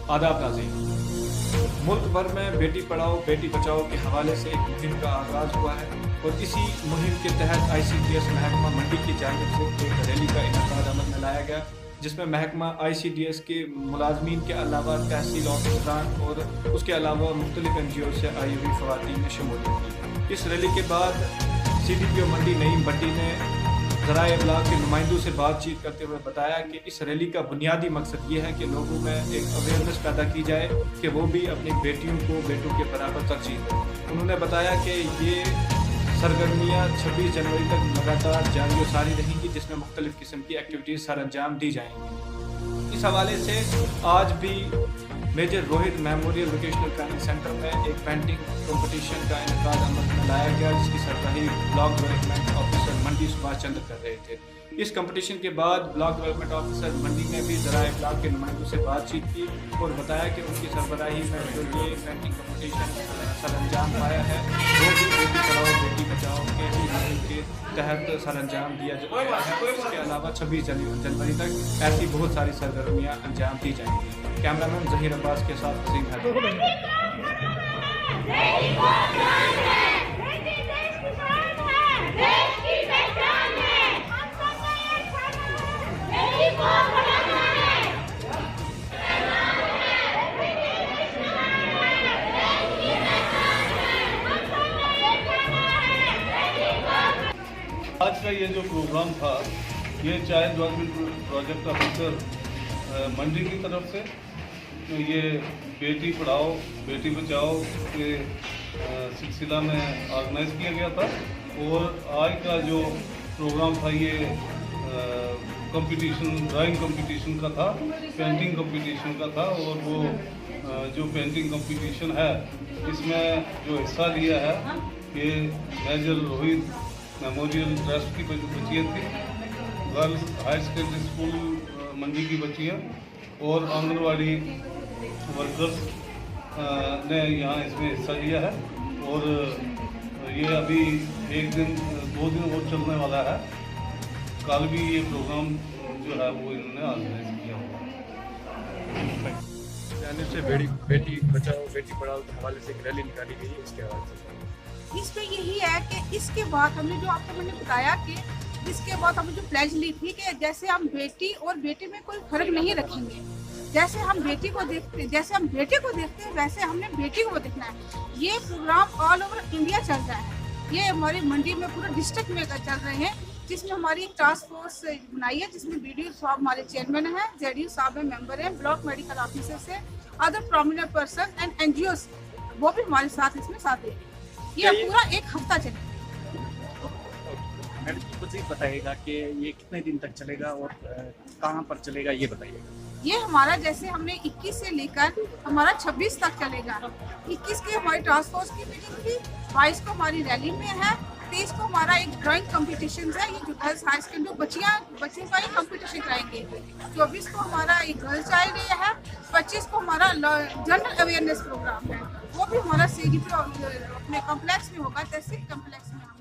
आदाब नाज़रीन, मुल्क भर में बेटी पढ़ाओ बेटी बचाओ के हवाले से एक मुहिम का आगाज़ हुआ है और इसी मुहिम के तहत ICDS महकमा मंडी की जानिब से एक रैली का इनेकाद अमल में लाया गया, जिसमें महकमा ICDS के मुलाजमीन के अलावा तहसील ऑफिसरान और उसके अलावा मुख्तलिफ NGO से आई हुई ख़वातीन ने शमूलियत की। इस रैली के बाद CDPO मंडी नईम भट्टी ने ज़राए इब्लाग के नुमाइंदों से बातचीत करते हुए बताया कि इस रैली का बुनियादी मकसद ये है कि लोगों में एक अवेयरनेस पैदा की जाए कि वो भी अपनी बेटियों को बेटों के बराबर तरजीह दें। उन्होंने बताया कि ये सरगर्मियाँ 26 जनवरी तक लगातार जारी और सारी रहेंगी, जिसमें मुख्तलिफ़ किस्म की एक्टिविटीज़ सर अंजाम दी जाएंगी। इस हवाले से आज भी major Rohit memorial vocational training centre में एक पेंटिंग कंपटीशन का इनेकाद अमल में लाया गया, जिसकी सरबराही ब्लॉक डेवलपमेंट ऑफिसर मंडी सुभाष चंद्र कर रहे थे। इस कंपटीशन के बाद ब्लॉक डेवलपमेंट ऑफिसर मंडी ने भी ज़राए ब्लॉक के नुमाइंदों से बातचीत की और बताया कि उनकी सरबराही में जो ये पेंटिंग कंपटीशन सर अंजाम पाया है वो भी बेटी पढ़ाओ बेटी बचाओ के मुहिम के तहत सर अंजाम दिया जाएगा है। इसके अलावा 26 जनवरी तक ऐसी बहुत सारी सरगर्मियाँ अंजाम दी जाएंगी। कैमरामैन जहीर अब्बास के साथ वसीम है। आज का ये जो प्रोग्राम था ये चाइल्ड डेवलपमेंट प्रोजेक्ट ऑफिसर मंडी की तरफ से ये बेटी पढ़ाओ बेटी बचाओ के सिलसिला में ऑर्गेनाइज किया गया था। और आज का जो प्रोग्राम था ये कंपटीशन ड्राइंग कंपटीशन का था, पेंटिंग कंपटीशन का था। और वो जो पेंटिंग कंपटीशन है इसमें जो हिस्सा लिया है ये मेजर रोहित मेमोरियल ट्रस्ट की बच्चियाँ थी, गर्ल्स हायर सेकेंडरी स्कूल मंडी की बच्चियाँ और आंगनवाड़ी वर्कर्स ने यहाँ इसमें हिस्सा लिया है। और ये अभी एक दिन 2 दिन और चलने वाला है। कल भी ये प्रोग्राम जो है वो इन्होंने ऑर्गेनाइज किया हुआ जानिब से बेटी बचाओ बेटी पढ़ाओ के हवाले से एक रैली निकाली गई है। इसके हवाले से इसमें यही है कि इसके बाद हमने जो आपको मैंने बताया कि इसके बाद हमने जो प्लेज ली थी कि जैसे हम बेटी और बेटे में कोई फर्क नहीं रखेंगे, जैसे हम बेटी को देखते जैसे हम बेटे को देखते हैं वैसे हमने बेटी को देखना है। ये प्रोग्राम ऑल ओवर इंडिया चल रहा है, ये हमारी मंडी में पूरे डिस्ट्रिक्ट में चल रहे हैं, जिसमें हमारी एक टास्क फोर्स बनाई है, जिसमें BDO साहब हमारे चेयरमैन हैं, ZDO साहब में मेंबर हैं, ब्लॉक मेडिकल ऑफिसर से other prominent person and NGOs वो भी हमारे साथ इसमें साथ है। ये पूरा एक हफ्ता चलेगा। मैडम जी कुछ बताइएगा कि ये कितने दिन तक चलेगा और कहाँ पर चलेगा ये बताइएगा। ये हमारा जैसे हमने 21 से लेकर हमारा 26 तक चलेगा। 21 की हमारी टास्क फोर्स की मीटिंग थी, 22 को हमारी रैली में है, 23 को हमारा एक ड्राइंग कंपटीशन है, ये जो गर्ल्स हाई सेकेंडरी बच्चियों का ही कंपटीशन कराएंगे। 24 को हमारा एक गर्ल चाइल्ड डे है, 25 को हमारा जनरल अवेयरनेस प्रोग्राम है, वो भी हमारा CDPO अपने कॉम्प्लेक्स में होगा, तहसील कॉम्प्लेक्स में।